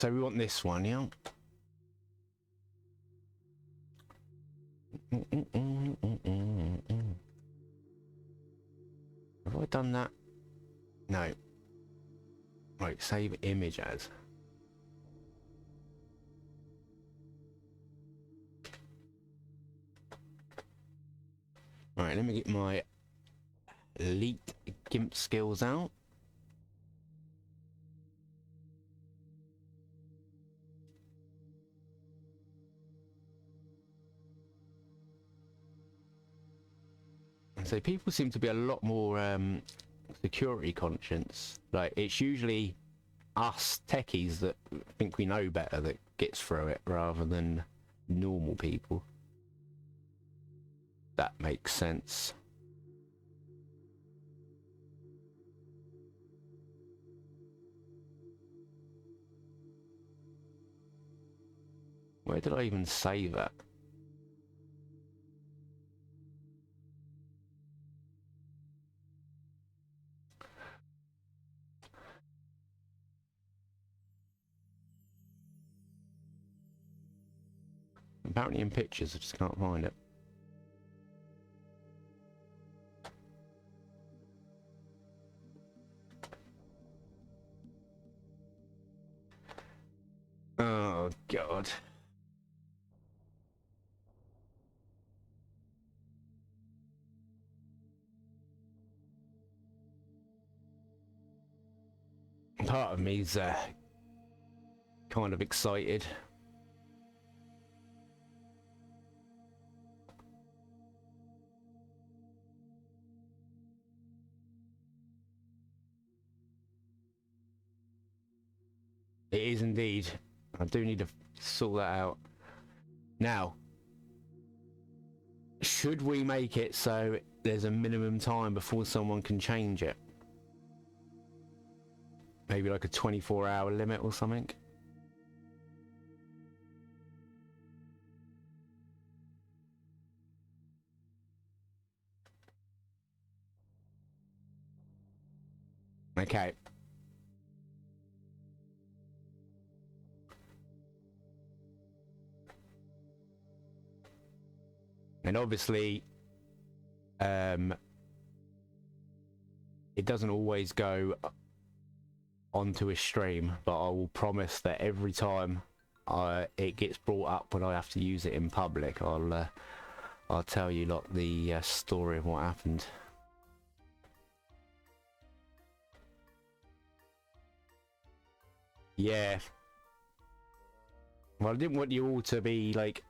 So we want this one, yeah? Have I done that? No. Right, save image as. Alright, let me get my elite GIMP skills out. So people seem to be a lot more security conscious. Like, it's usually us techies that think we know better that gets through it rather than normal people. That makes sense. Where did I even save that? Apparently in pictures, I just can't find it. Oh, God. Part of me's kind of excited. It is indeed. I do need to sort that out. Now, should we make it so there's a minimum time before someone can change it? Maybe like a 24-hour limit or something? Okay. And obviously, it doesn't always go onto a stream, but I will promise that every time it gets brought up when I have to use it in public, I'll tell you lot the story of what happened. Yeah. Well, I didn't want you all to be like,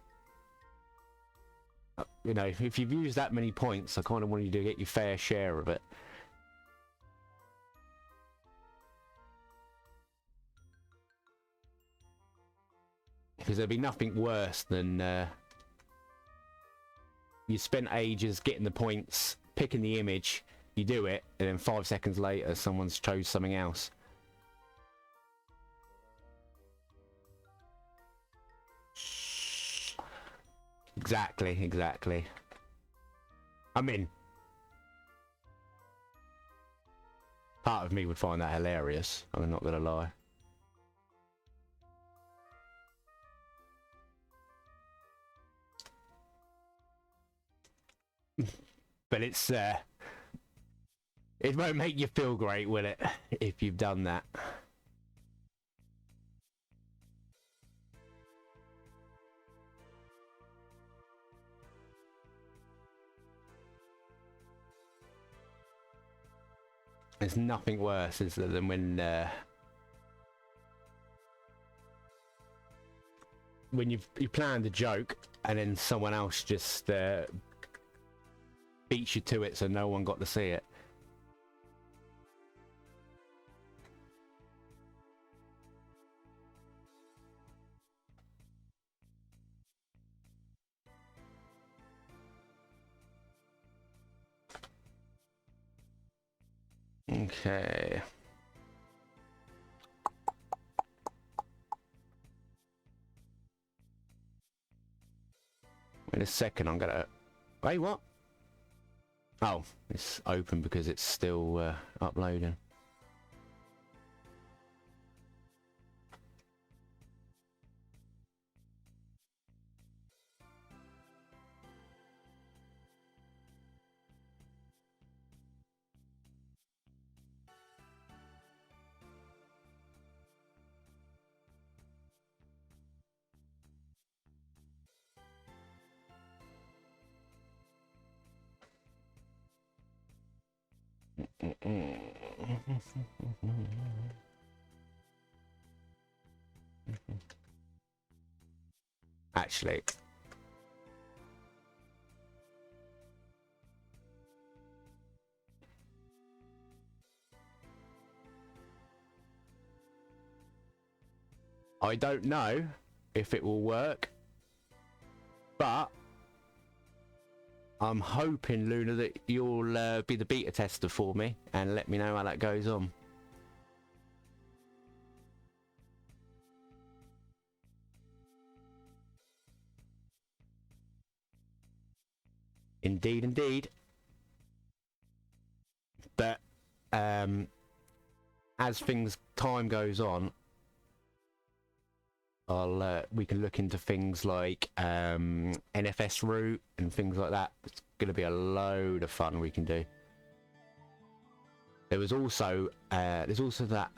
you know, if you've used that many points, I kind of wanted you to get your fair share of it. Because there'd be nothing worse than you spent ages getting the points, picking the image, you do it, and then 5 seconds later someone's chose something else. Exactly. I mean, part of me would find that hilarious, I'm not gonna lie. But it's it won't make you feel great, will it, if you've done that? There's nothing worse, is there, than when you've planned a joke and then someone else just beats you to it, so no one got to see it. Okay. In a second, I'm gonna... Wait, what? Oh, it's open because it's still uploading. Actually, I don't know if it will work, but I'm hoping, Luna, that you'll be the beta tester for me and let me know how that goes on. Indeed, indeed. But as time goes on, we can look into things like NFS route and things like that. It's going to be a load of fun we can do. There's also that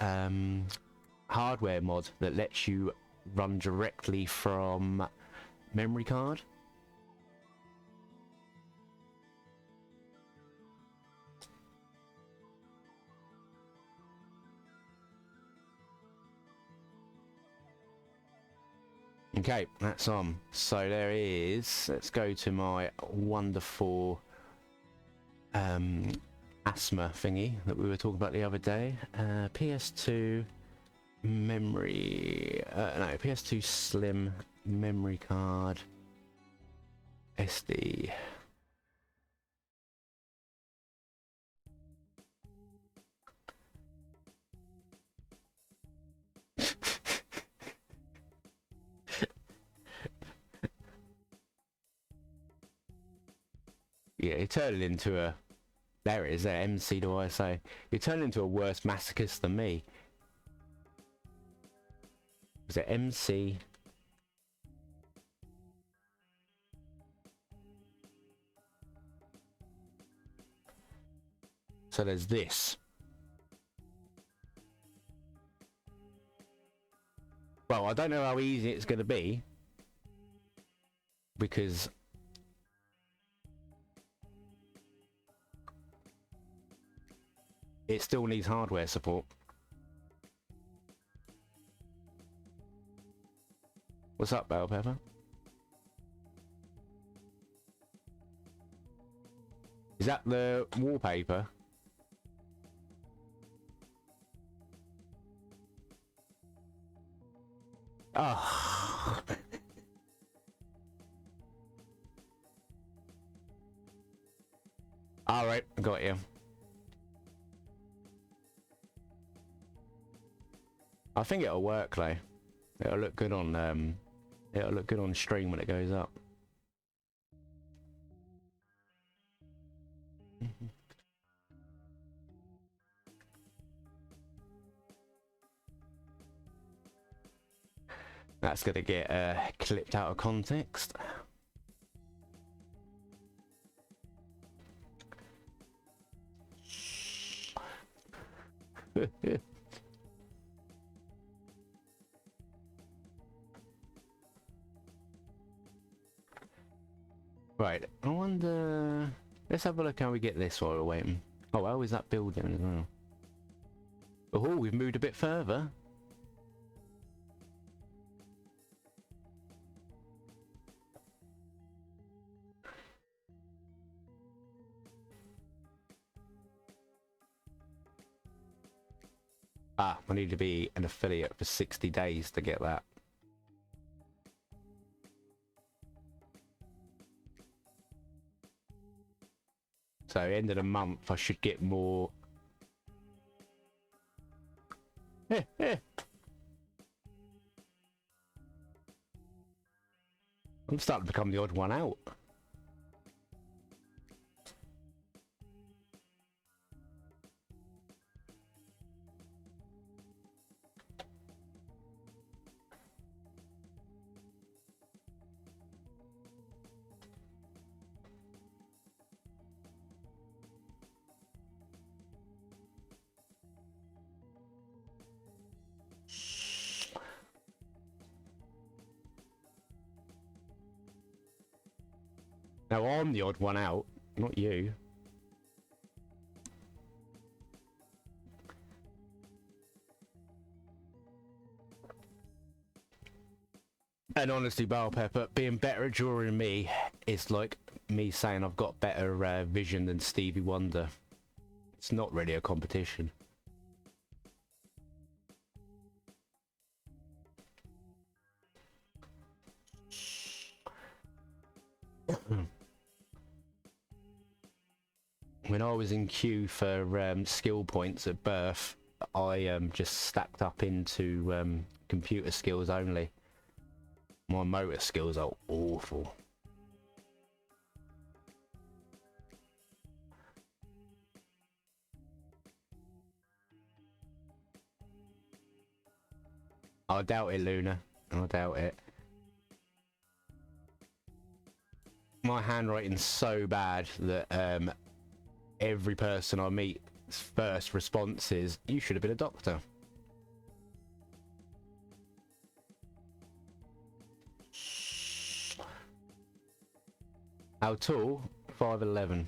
hardware mod that lets you run directly from memory card. Okay, that's on. So there is, let's go to my wonderful asthma thingy that we were talking about the other day. PS2 memory, no, PS2 slim memory card, SD. Yeah, you turn it into a... There it is, there, MC to ISO. You turn into a worse masochist than me. Was it MC? So there's this. Well, I don't know how easy it's going to be, because it still needs hardware support. What's up, Bell Pepper? Is that the wallpaper? Oh. Alright, got you. I think it'll work though. It'll look good on stream when it goes up. That's gonna get clipped out of context. Right, I wonder... Let's have a look how we get this while we're waiting. Oh, how is that building as well? Oh, we've moved a bit further. Ah, I need to be an affiliate for 60 days to get that. So end of the month I should get more. I'm starting to become the odd one out. Now I'm the odd one out, not you. And honestly, Bell Pepper, being better at drawing than me is like me saying I've got better vision than Stevie Wonder. It's not really a competition. When I was in queue for skill points at birth, I just stacked up into computer skills only. My motor skills are awful. I doubt it, Luna. I doubt it. My handwriting's so bad that every person I meet's first response is, "You should have been a doctor." How tall? 5'11".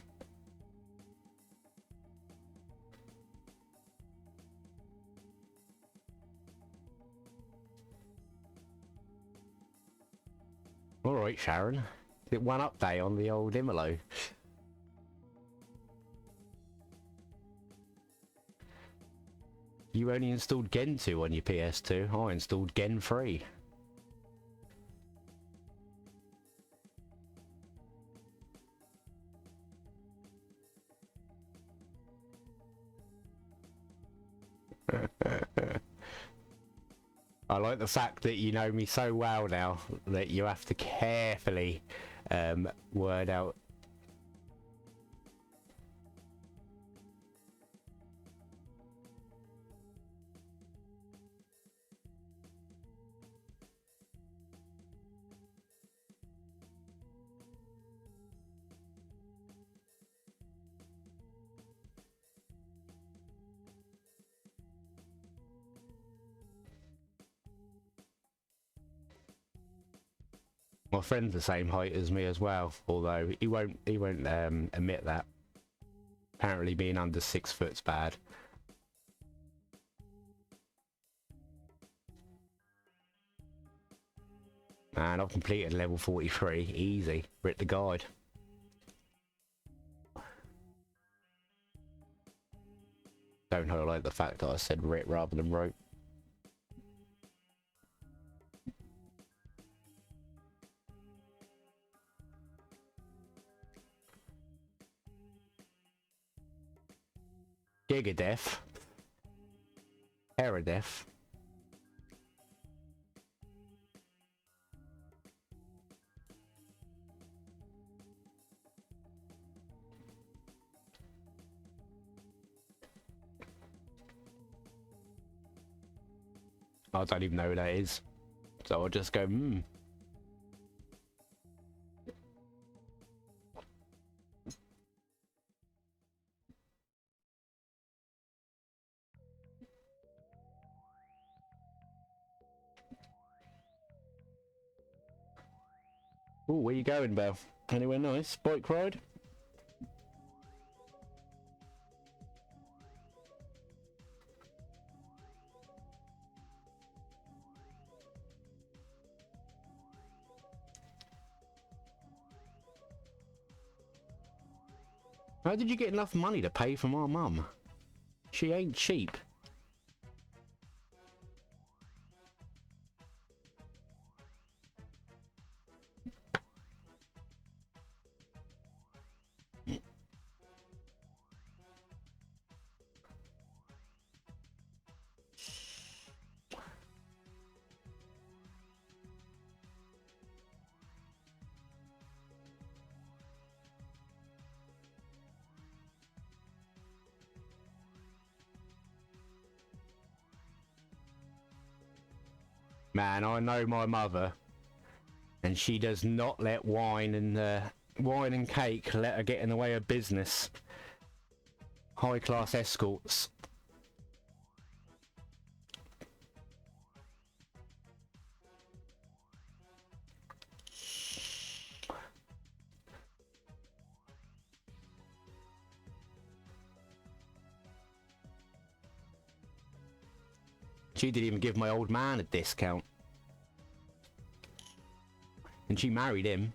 Alright, Sharon. It one update on the old Imolo. You only installed Gentoo on your PS2. I installed Gen 3. I like the fact that you know me so well now that you have to carefully word out. My friend's the same height as me as well, although he won't admit that. Apparently being under 6 foot's bad. And I've completed level 43, easy. Writ the guide. Don't highlight the fact that I said writ rather than wrote. Gigadef. Herodef. I don't even know who that is. So I'll just go, Oh, where you going, Bev? Anywhere nice? Bike ride? How did you get enough money to pay for my mum? She ain't cheap. Man, I know my mother, and she does not let wine and cake let her get in the way of business. High class escorts. She didn't even give my old man a discount. And she married him.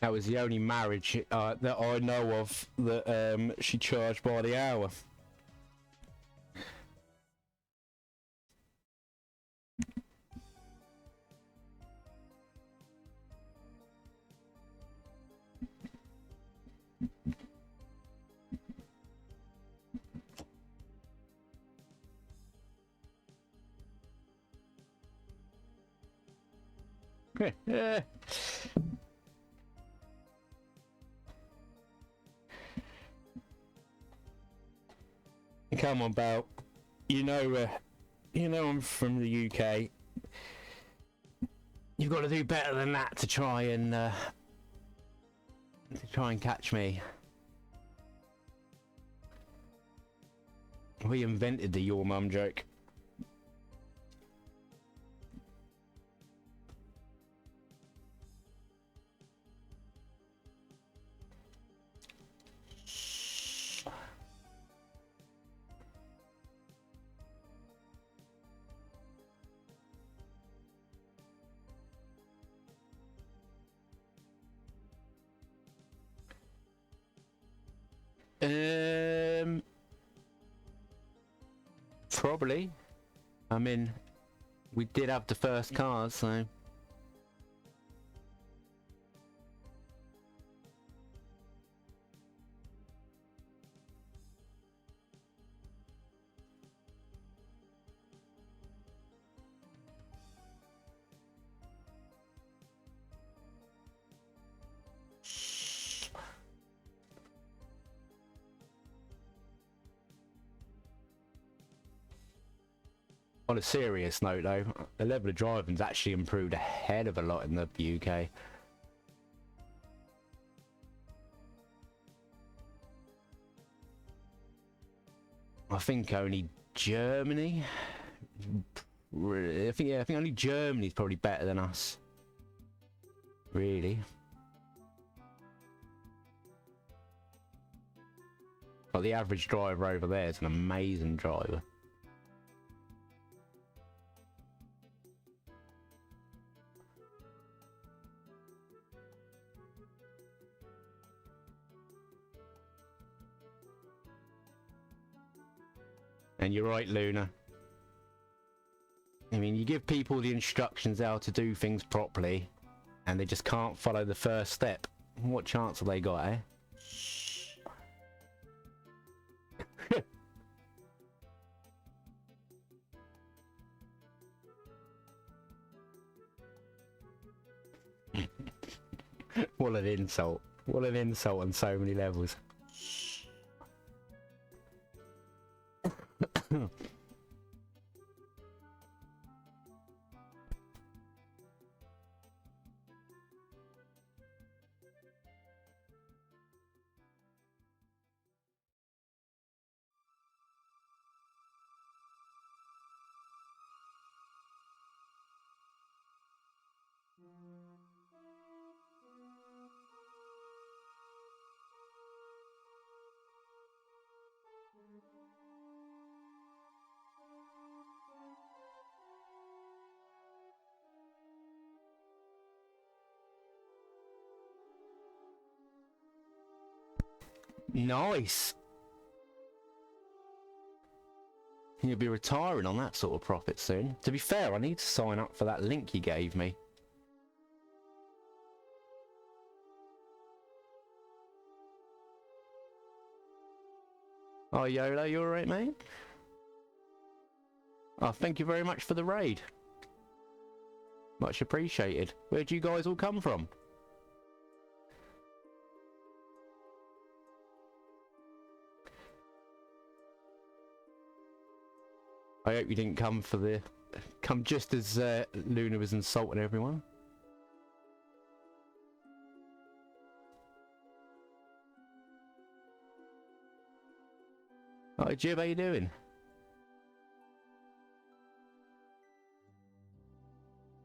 That was the only marriage that I know of that she charged by the hour. Yeah. Come on, Belle. You know I'm from the UK. You've got to do better than that to try and catch me. We invented the your mum joke. Probably. I mean, we did have the first cars, so. On a serious note though, the level of driving's actually improved a hell of a lot in the UK. I think only Germany. I think only Germany's probably better than us. Really. But the average driver over there is an amazing driver. And you're right, Luna. I mean, you give people the instructions how to do things properly, and they just can't follow the first step. What chance have they got, eh? What an insult. What an insult on so many levels. Nice. You'll be retiring on that sort of profit soon. To be fair, I need to sign up for that link you gave me. Oh, YOLO, you alright, mate? Oh, thank you very much for the raid. Much appreciated. Where'd you guys all come from? I hope you didn't come just as Luna was insulting everyone. Hi Jib, how you doing?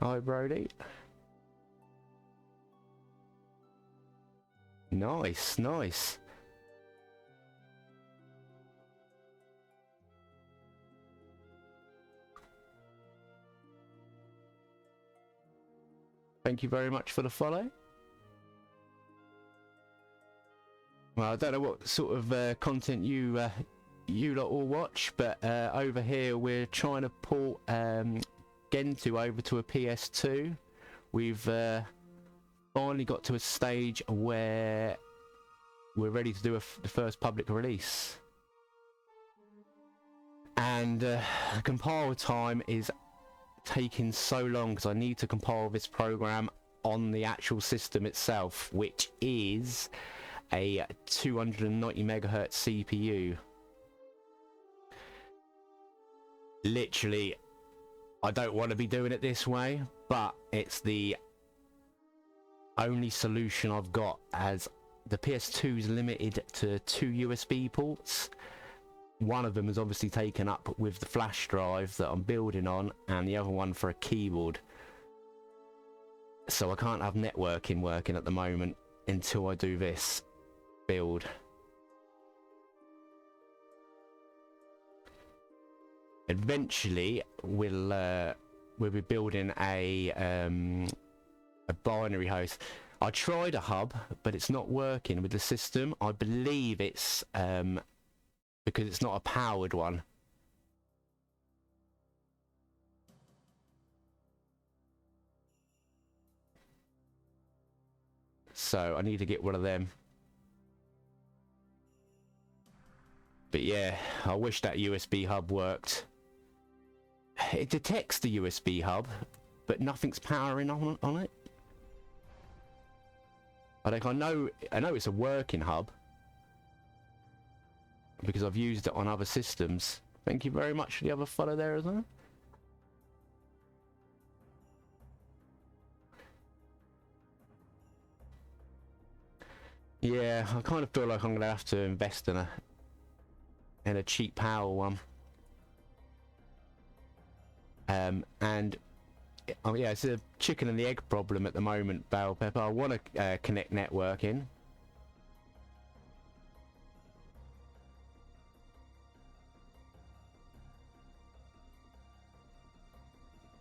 Hi Brody. Nice, nice. Thank you very much for the follow. Well, I don't know what sort of content you lot all watch, but over here we're trying to port Gentoo over to a PS2. We've finally got to a stage where we're ready to do the first public release. And compile time is taking so long because I need to compile this program on the actual system itself, which is a 290 megahertz CPU. Literally, I don't want to be doing it this way, but it's the only solution I've got, as the PS2 is limited to 2 USB ports. One of them is obviously taken up with the flash drive that I'm building on, and the other one for a keyboard. So I can't have networking working at the moment until I do this build. Eventually we'll be building a binary host. I tried a hub, but it's not working with the system. I believe it's because it's not a powered one. So I need to get one of them. But yeah, I wish that USB hub worked. It detects the USB hub, but nothing's powering on it. I know it's a working hub because I've used it on other systems. Thank you very much for the other follow there as well. Yeah, I kind of feel like I'm gonna have to invest in a cheap power one. And yeah, it's a chicken and the egg problem at the moment, Bell Pepper. I want to connect networking.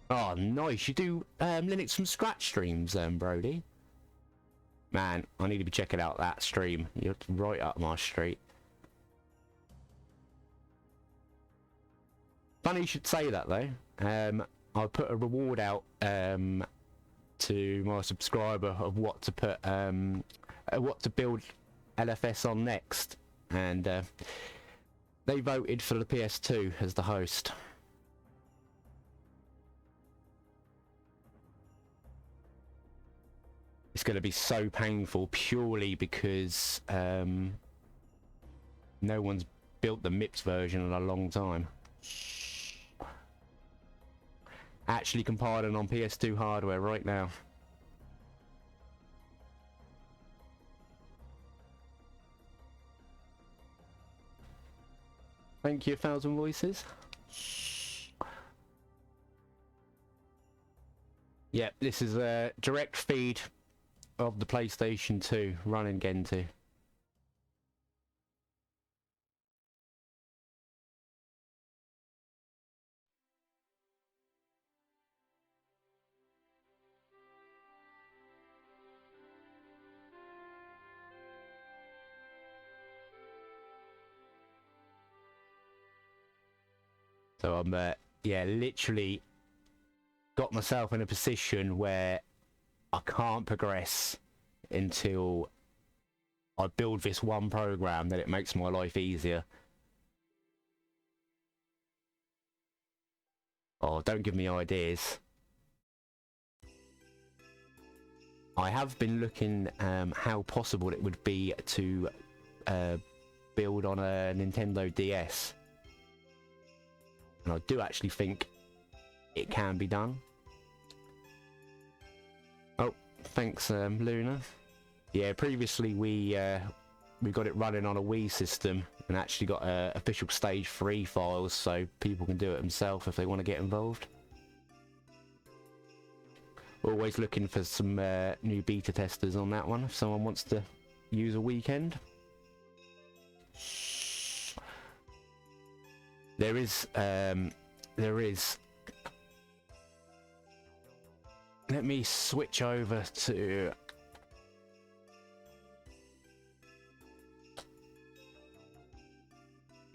Oh, nice. You do Linux from scratch streams, Brody? Man, I need to be checking out that stream. You're right up my street. Funny you should say that, though. I put a reward out to my subscriber of what to put, what to build LFS on next, and they voted for the PS2 as the host. It's going to be so painful purely because no one's built the MIPS version in a long time. Actually compiling on PS2 hardware right now. Thank you, 1,000 voices. Yeah, this is a direct feed of the PlayStation 2 running Gentoo. So I'm, yeah, literally got myself in a position where I can't progress until I build this one program that it makes my life easier. Oh, don't give me ideas. I have been looking how possible it would be to build on a Nintendo DS. And I do actually think it can be done. Oh, thanks, Luna. Yeah, previously we we got it running on a Wii system and actually got official stage 3 files so people can do it themselves if they want to get involved. Always looking for some new beta testers on that one if someone wants to use a weekend. There is let me switch over to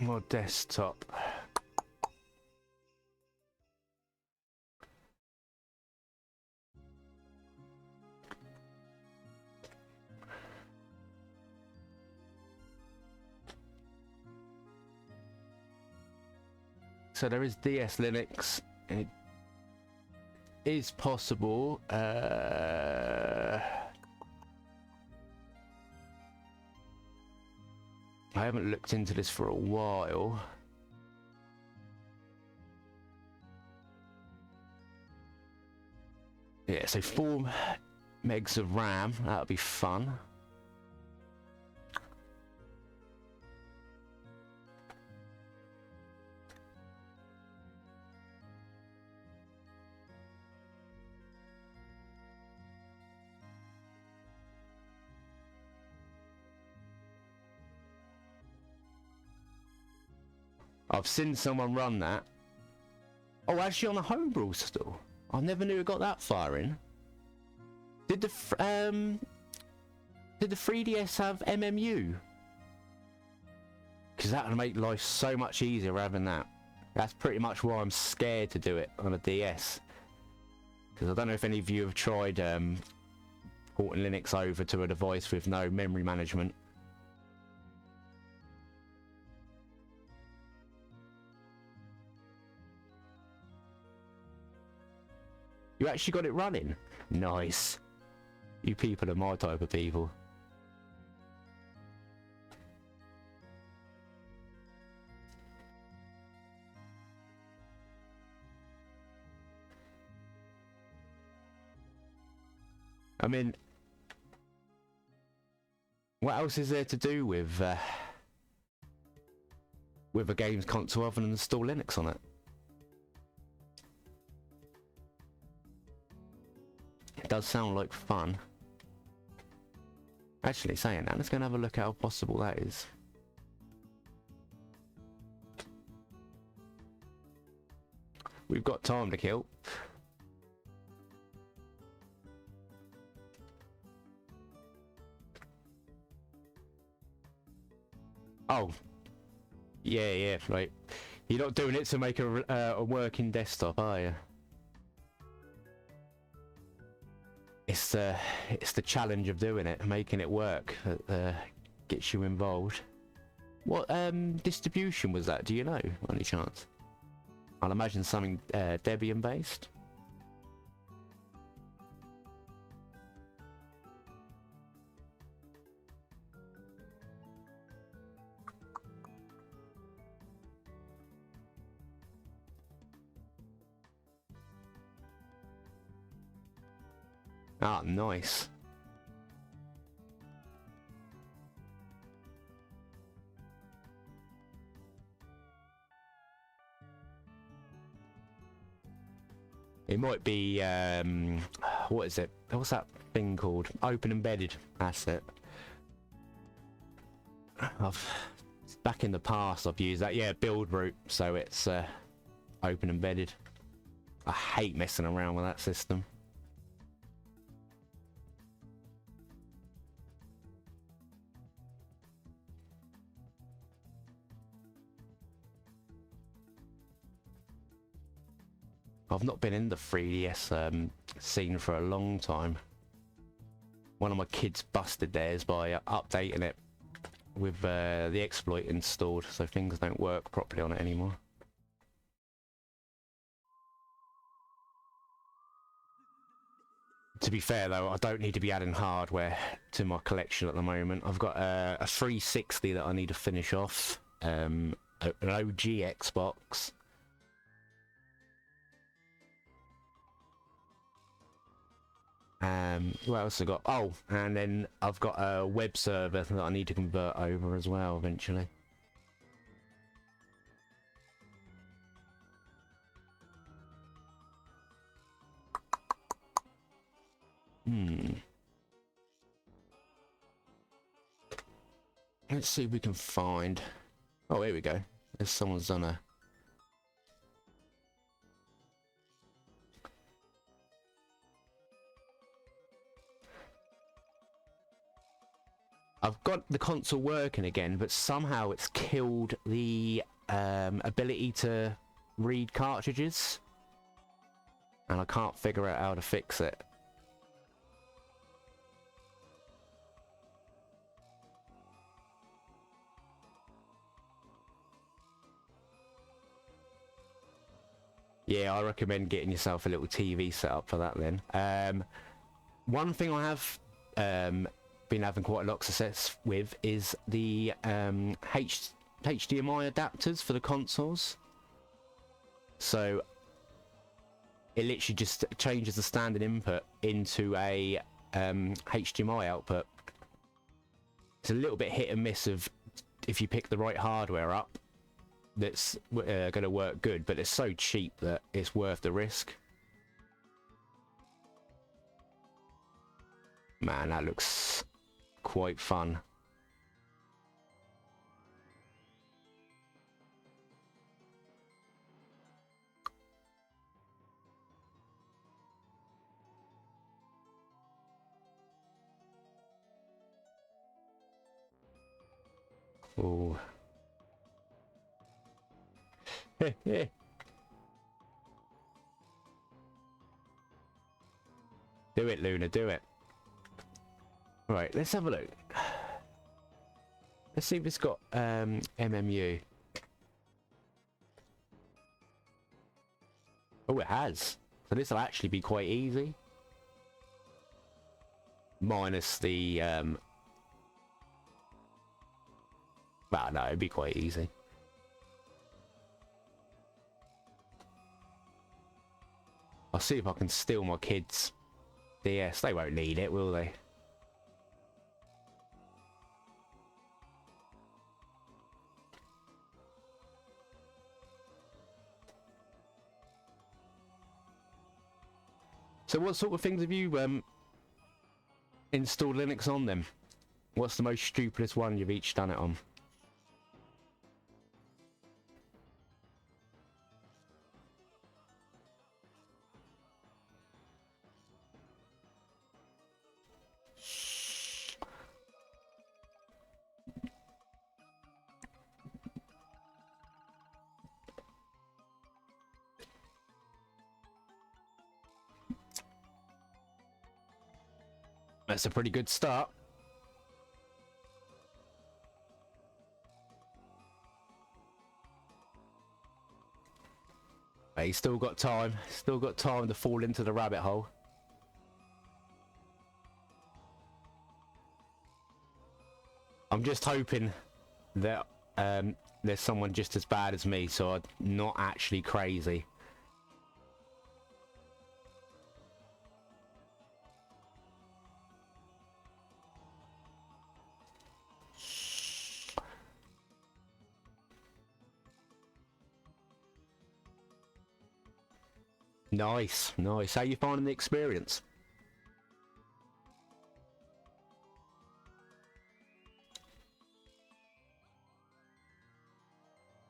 my desktop. So there is DS Linux. It is possible. I haven't looked into this for a while. Yeah, so 4 megs of RAM. That'll be fun. I've seen someone run that. Oh, actually on a homebrew still. I never knew it got that far in. Did the 3DS have MMU? Because that would make life so much easier having that. That's pretty much why I'm scared to do it on a DS. Because I don't know if any of you have tried porting Linux over to a device with no memory management. You actually got it running? Nice. You people are my type of people. I mean, what else is there to do with a games console other than install Linux on it? It does sound like fun. Actually, saying that, let's go and have a look at how possible that is. We've got time to kill. Oh. Yeah, right. You're not doing it to make a working desktop, are you? It's the challenge of doing it, making it work, that gets you involved. What distribution was that? Do you know, by any chance? I'll imagine something Debian based. Ah, nice. It might be, what is it? What's that thing called? Open embedded. That's it. Back in the past I've used that. Yeah, build root. So it's open embedded. I hate messing around with that system. I've not been in the 3DS scene for a long time. One of my kids busted theirs by updating it with the exploit installed, so things don't work properly on it anymore. To be fair though, I don't need to be adding hardware to my collection at the moment. I've got a 360 that I need to finish off, an OG Xbox. What else I got? Oh, and then I've got a web server that I need to convert over as well eventually. Let's see if we can find... Oh, here we go. There's someone's done a... I've got the console working again, but somehow it's killed the ability to read cartridges. And I can't figure out how to fix it. Yeah, I recommend getting yourself a little TV set up for that then. One thing I have been having quite a lot of success with is the HDMI adapters for the consoles. So it literally just changes the standard input into a HDMI output. It's a little bit hit and miss of if you pick the right hardware up. That's going to work good, but it's so cheap that it's worth the risk. Man, that looks quite fun. Oh. Do it, Luna, do it. Right, let's have a look. Let's see if it's got MMU. Oh, it has. So this will actually be quite easy. Minus the... Well, no, it'd be quite easy. I'll see if I can steal my kids' DS. They won't need it, will they? So what sort of things have you installed Linux on them? What's the most stupidest one you've each done it on? That's a pretty good start. Hey, still got time. Still got time to fall into the rabbit hole. I'm just hoping that there's someone just as bad as me, so I'm not actually crazy. Nice, nice. How you finding the experience?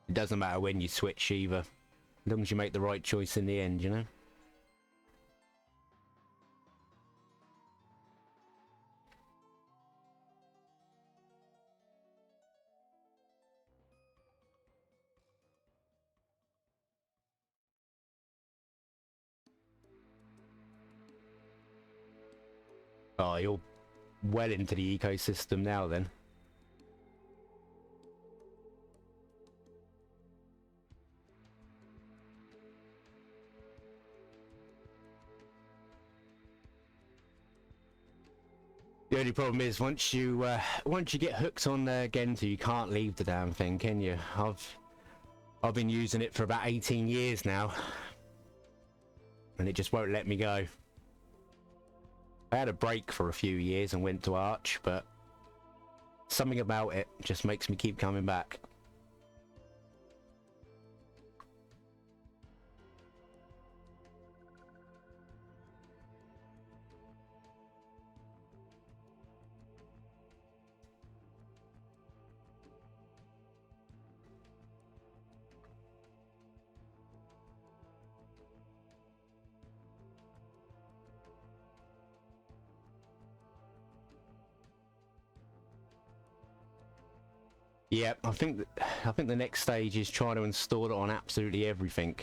It doesn't matter when you switch either, as long as you make the right choice in the end, you know? Oh, you're well into the ecosystem now then. The only problem is once you get hooked on Gentoo, you can't leave the damn thing, can you? I've been using it for about 18 years now, and it just won't let me go. I had a break for a few years and went to Arch, but something about it just makes me keep coming back. Yeah, I think the next stage is trying to install it on absolutely everything.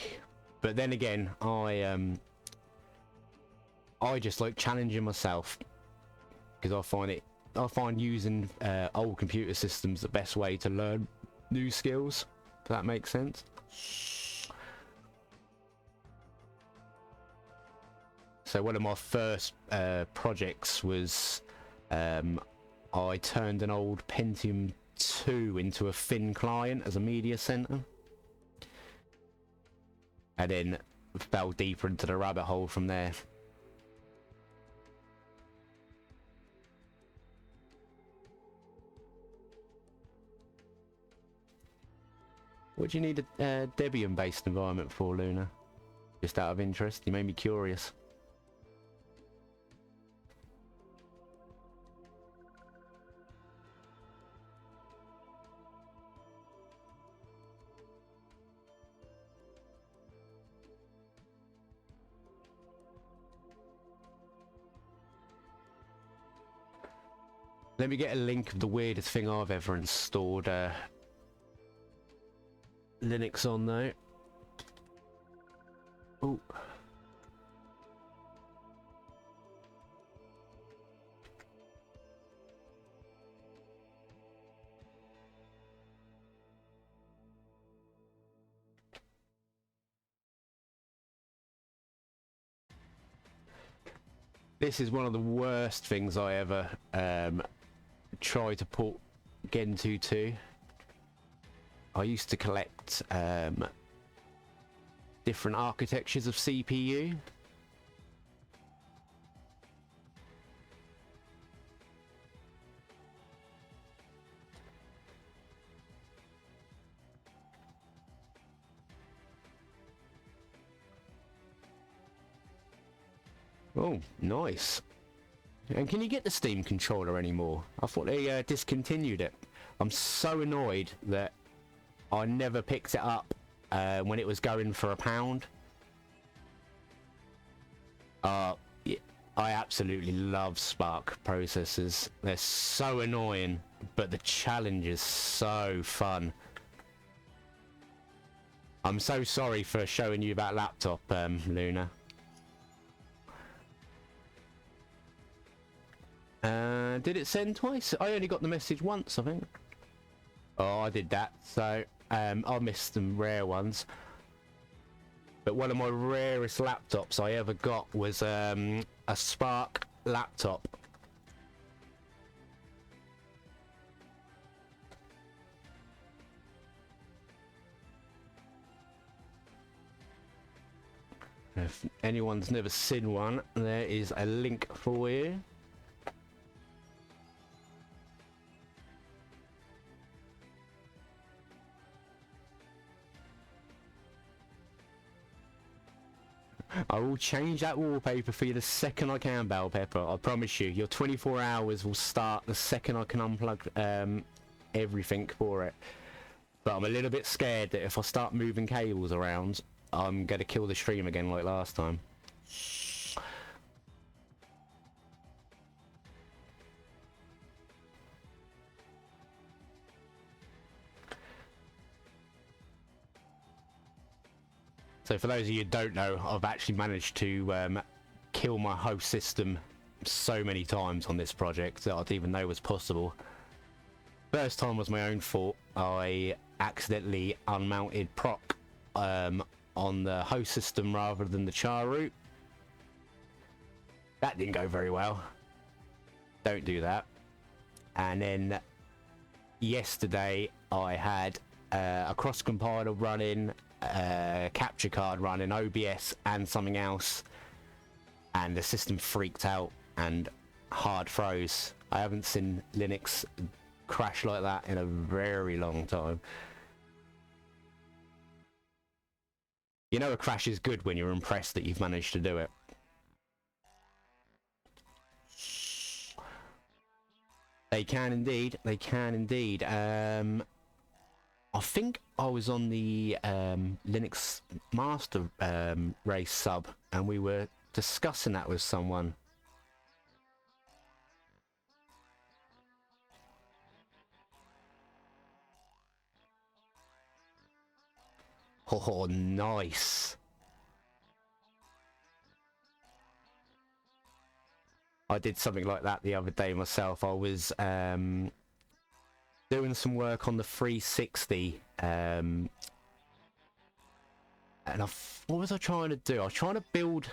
But then again, I just like challenging myself because I find using old computer systems the best way to learn new skills. If that makes sense. So one of my first projects was I turned an old Pentium 2 into a thin client as a media center, and then fell deeper into the rabbit hole from there. What do you need a Debian-based environment for, Luna? Just out of interest, you made me curious. Let me get a link of the weirdest thing I've ever installed Linux on though. Oh. This is one of the worst things I ever try to put Gentoo to. I used to collect different architectures of CPU. Oh, nice. And can you get the Steam controller anymore? I thought they discontinued it. I'm so annoyed that I never picked it up when it was going for £1. Yeah, I absolutely love Spark processors. They're so annoying, but the challenge is so fun. I'm so sorry for showing you that laptop, Luna. Did it send twice? I only got the message once, I think. Oh, I did that, so I missed some rare ones. But one of my rarest laptops I ever got was a Spark laptop. If anyone's never seen one, there is a link for you. I will change that wallpaper for you the second I can, Bell Pepper. I promise you. Your 24 hours will start the second I can unplug everything for it. But I'm a little bit scared that if I start moving cables around, I'm going to kill the stream again like last time. So for those of you who don't know, I've actually managed to kill my host system so many times on this project that I didn't even know was possible. First time was my own fault. I accidentally unmounted proc on the host system rather than the char root. That didn't go very well. Don't do that. And then yesterday I had a cross compiler running, capture card running, OBS and something else, and the system freaked out and hard froze. I haven't seen Linux crash like that in a very long time. You know a crash is good when you're impressed that you've managed to do it. They can indeed. They can indeed. I think I was on the Linux Master Race sub, and we were discussing that with someone. Oh, nice. I did something like that the other day myself. I was doing some work on the 360, and what was I trying to do? I was trying to build,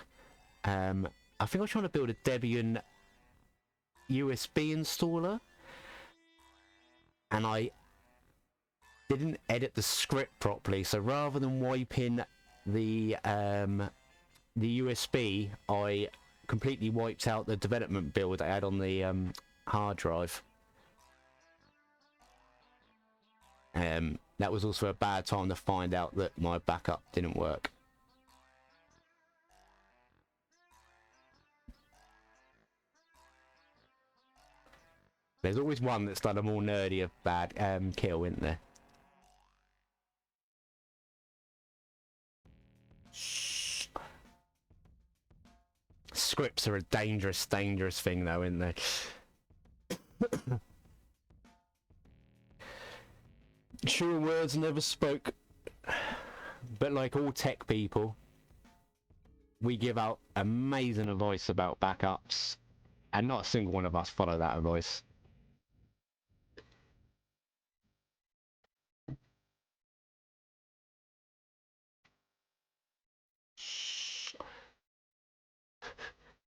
I think I was trying to build a Debian USB installer, and I didn't edit the script properly. So rather than wiping the USB, I completely wiped out the development build I had on the hard drive. That was also a bad time to find out that my backup didn't work. There's always one that's done a more nerdy of bad kill, isn't there? Scripts are a dangerous, dangerous thing though, isn't they? Sure, words never spoke. But like all tech people, we give out amazing advice about backups, and not a single one of us follow that advice.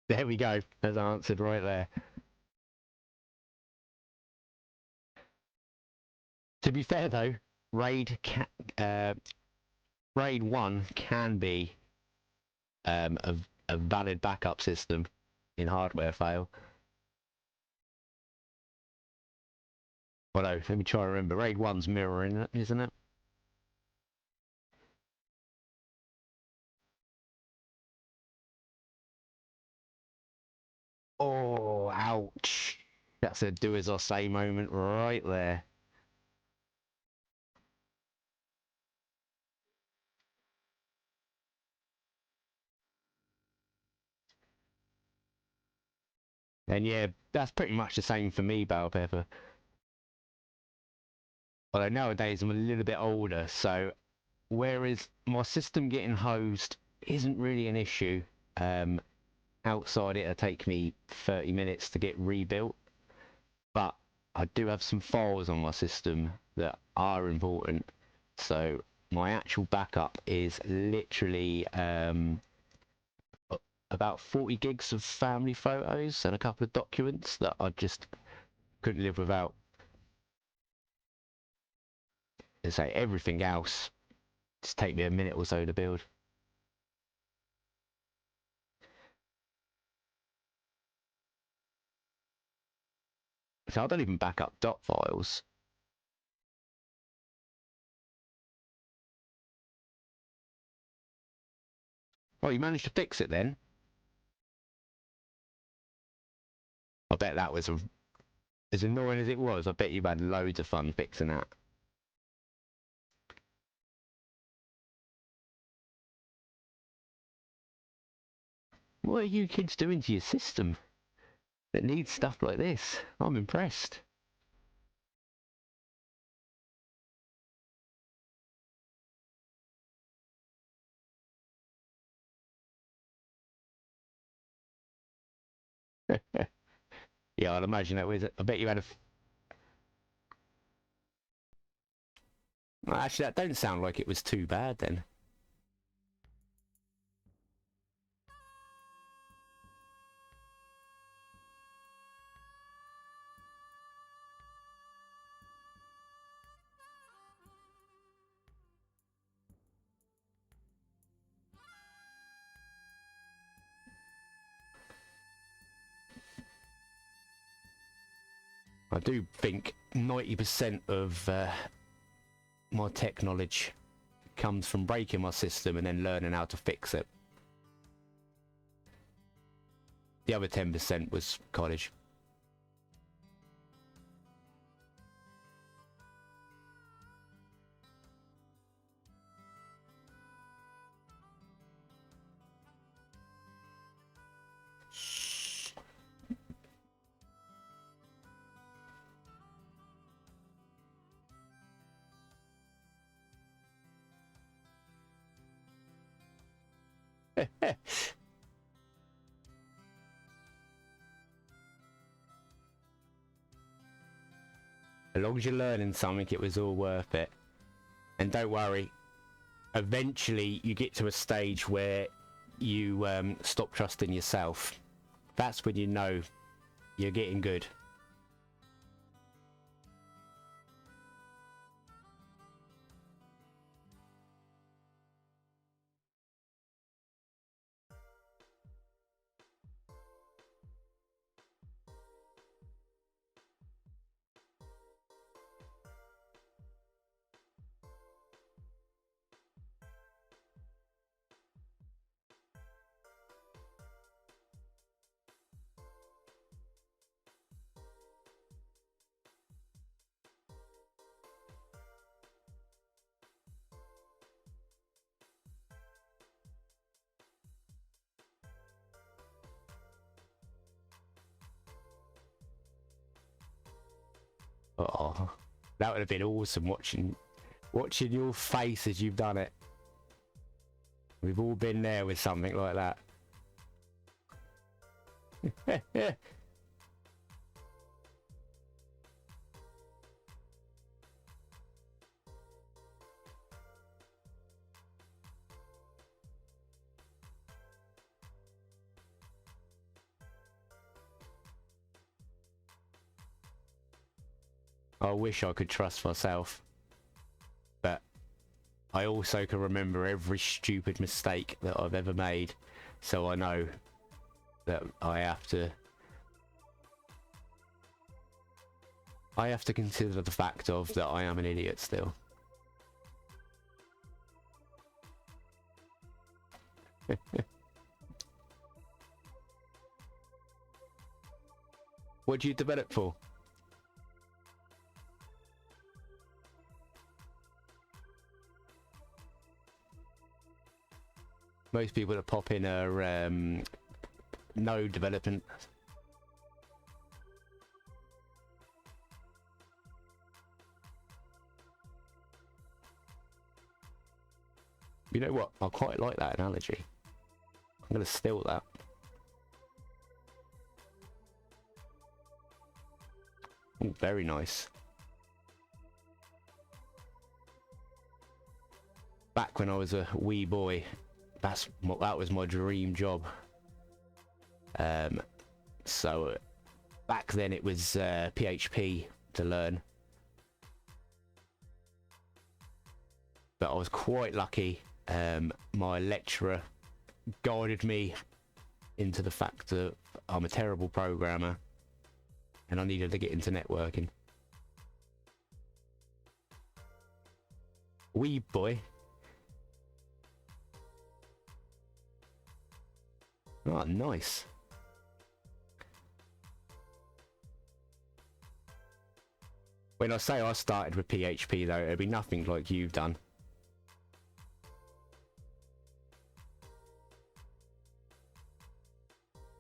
There we go. That's answered right there. To be fair though, RAID 1 can be a valid backup system in hardware fail. Well, no, let me try and remember. RAID 1's mirroring it, isn't it? Oh, ouch. That's a do as I say moment right there. And yeah, that's pretty much the same for me, Bell Pepper. Although nowadays I'm a little bit older, so whereas my system getting hosed isn't really an issue, outside it'll take me 30 minutes to get rebuilt, but I do have some files on my system that are important, so my actual backup is literally about 40 gigs of family photos and a couple of documents that I just couldn't live without. And say everything else just take me a minute or so to build. So I don't even back up dot files. Oh, you managed to fix it then? I bet that was as annoying as it was. I bet you've had loads of fun fixing that. What are you kids doing to your system that needs stuff like this? I'm impressed. Yeah, I'd imagine that was. I bet you had a. Well, actually, that don't sound like it was too bad then. I do think 90% of my tech knowledge comes from breaking my system and then learning how to fix it. The other 10% was college. As long as you're learning something, it was all worth it. And don't worry, eventually you get to a stage where you stop trusting yourself. That's when you know you're getting good. Oh, that would have been awesome watching your face as you've done it. We've all been there with something like that. I wish I could trust myself, but I also can remember every stupid mistake that I've ever made, so I know that I have to consider the fact of that I am an idiot still. What do you develop for? Most people that pop in are node development. You know what? I quite like that analogy. I'm going to steal that. Ooh, very nice. Back when I was a wee boy, that was my dream job. So back then it was PHP to learn, but I was quite lucky. My lecturer guided me into the fact that I'm a terrible programmer and I needed to get into networking. Wee boy. Oh, nice. When I say I started with PHP though, it'd be nothing like you've done.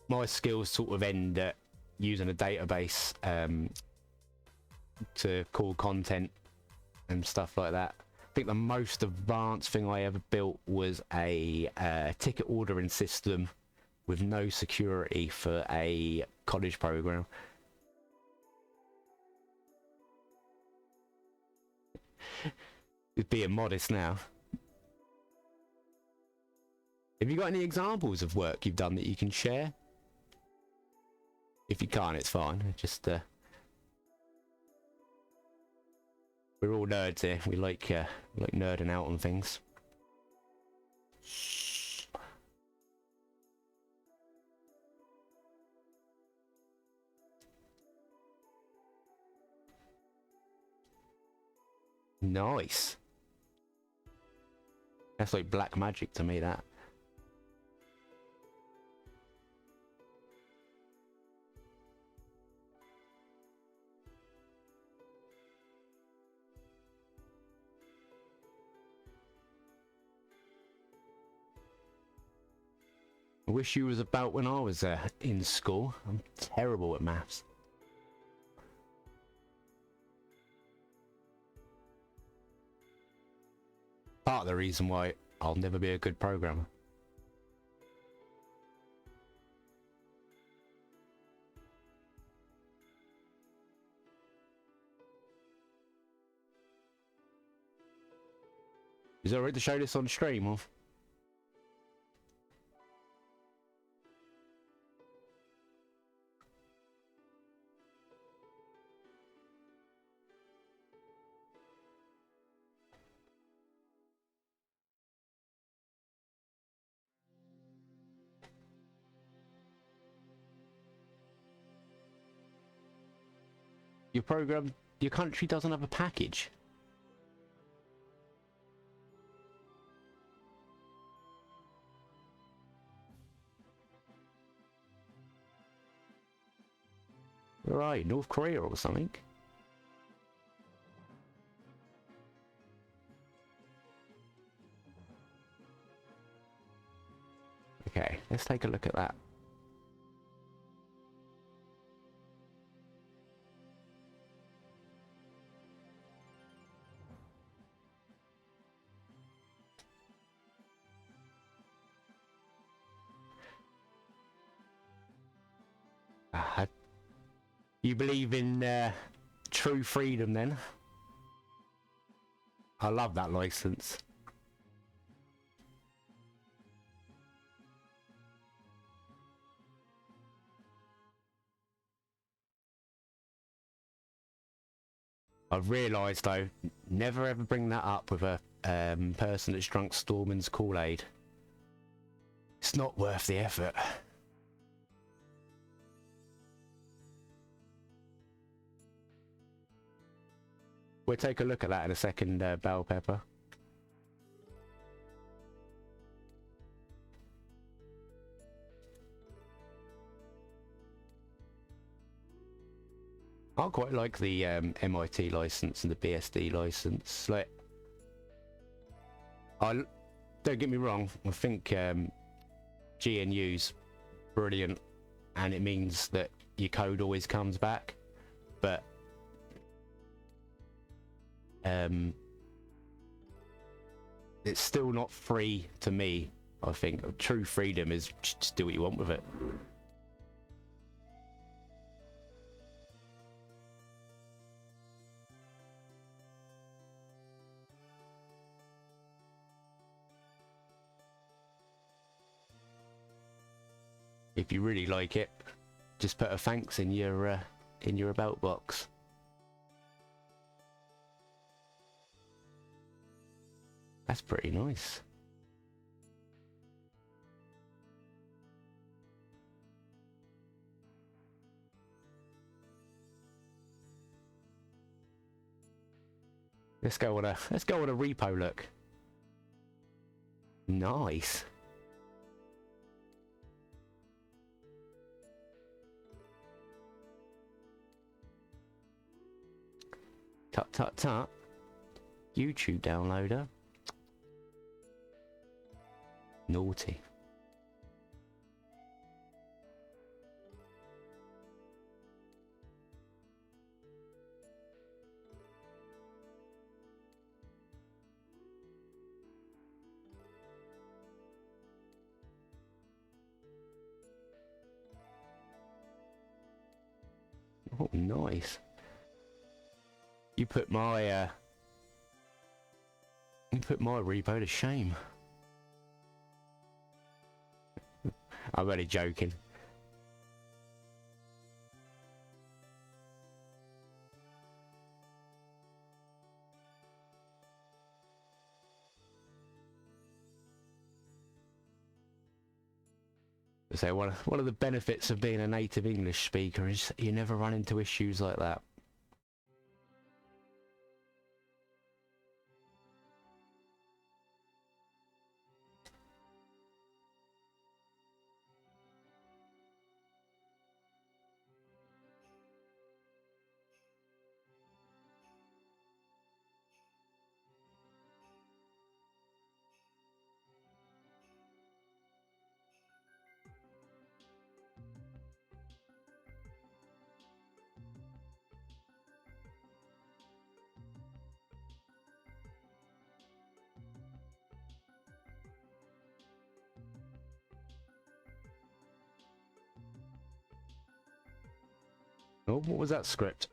My skills sort of end at using a database to call content and stuff like that. I think the most advanced thing I ever built was a ticket ordering system with no security for a college program. Just being modest now. Have you got any examples of work you've done that you can share? If you can't, it's fine. Just we're all nerds here. We like nerding out on things. Nice. That's like black magic to me, that. I wish you was about when I was in school. I'm terrible at maths. Part of the reason why I'll never be a good programmer. Is it alright to show this on stream, or? Your country doesn't have a package. Right, North Korea or something. Okay, let's take a look at that. You believe in true freedom then? I love that license. I've realised though, never ever bring that up with a person that's drunk Storman's Kool-Aid. It's not worth the effort. We'll take a look at that in a second, Bell Pepper. I quite like the MIT license and the BSD license. Like, don't get me wrong, I think GNU's brilliant, and it means that your code always comes back, but it's still not free to me. I think true freedom is just do what you want with it. If you really like it, just put a thanks in your about box. That's pretty nice. Let's go on a repo look. Nice. Tut tut tut. YouTube downloader. Naughty. Oh, nice. You put my repo to shame. I'm only joking. So one of the benefits of being a native English speaker is you never run into issues like that. Oh, what was that script?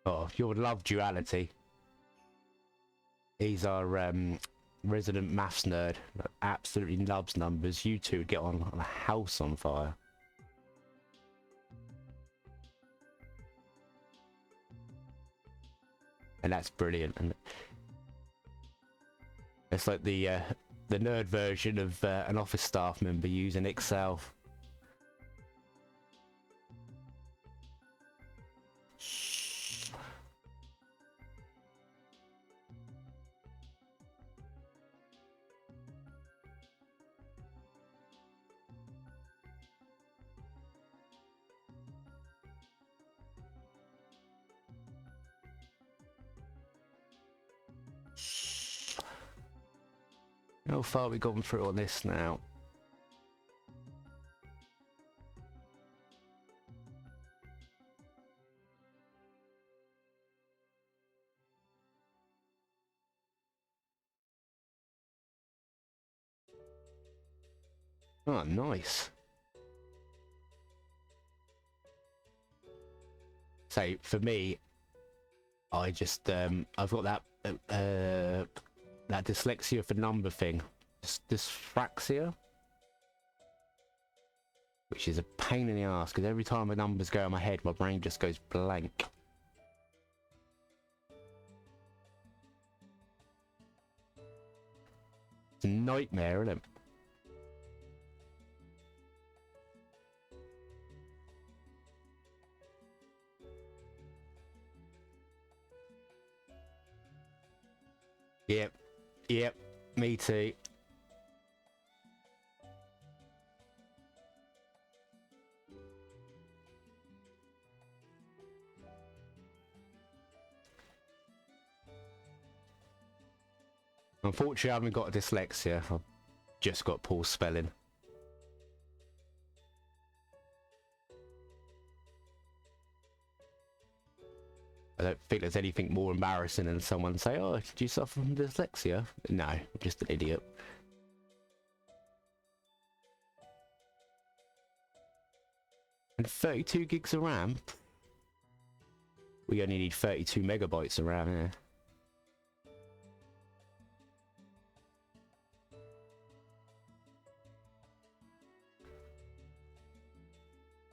Oh, you'll love Duality. He's our resident maths nerd. Absolutely loves numbers. You two would get on a house on fire. And that's brilliant. And it's like the nerd version of an office staff member using Excel. How far have we gone through on this now? Oh, nice. So for me, I just I've got that that dyslexia for number thing, dyspraxia, which is a pain in the ass because every time the numbers go in my head, my brain just goes blank. It's a nightmare, isn't it? Yep, yep, me too. Unfortunately, I haven't got dyslexia. I've just got poor spelling. I don't think there's anything more embarrassing than someone say, "Oh, did you suffer from dyslexia?" No, I'm just an idiot. And 32 gigs of RAM? We only need 32 megabytes of RAM here.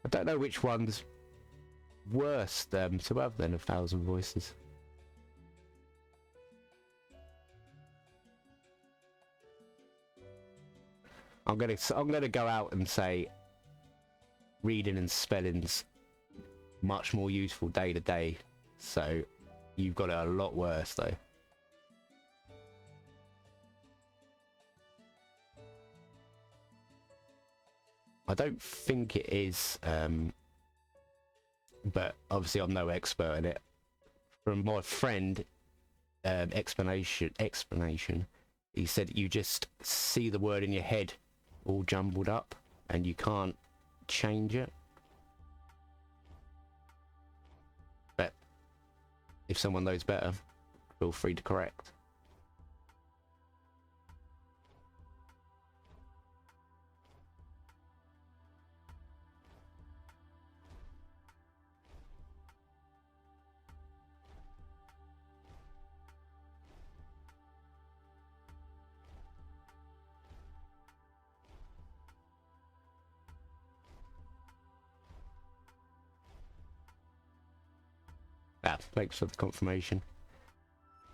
I don't know which one's worse to have than 1,000 voices. I'm gonna go out and say reading and spelling's much more useful day to day. So you've got it a lot worse though. I don't think it is, but obviously I'm no expert in it. From my friend, explanation, he said you just see the word in your head all jumbled up and you can't change it. But if someone knows better, feel free to correct. Ah, thanks for the confirmation.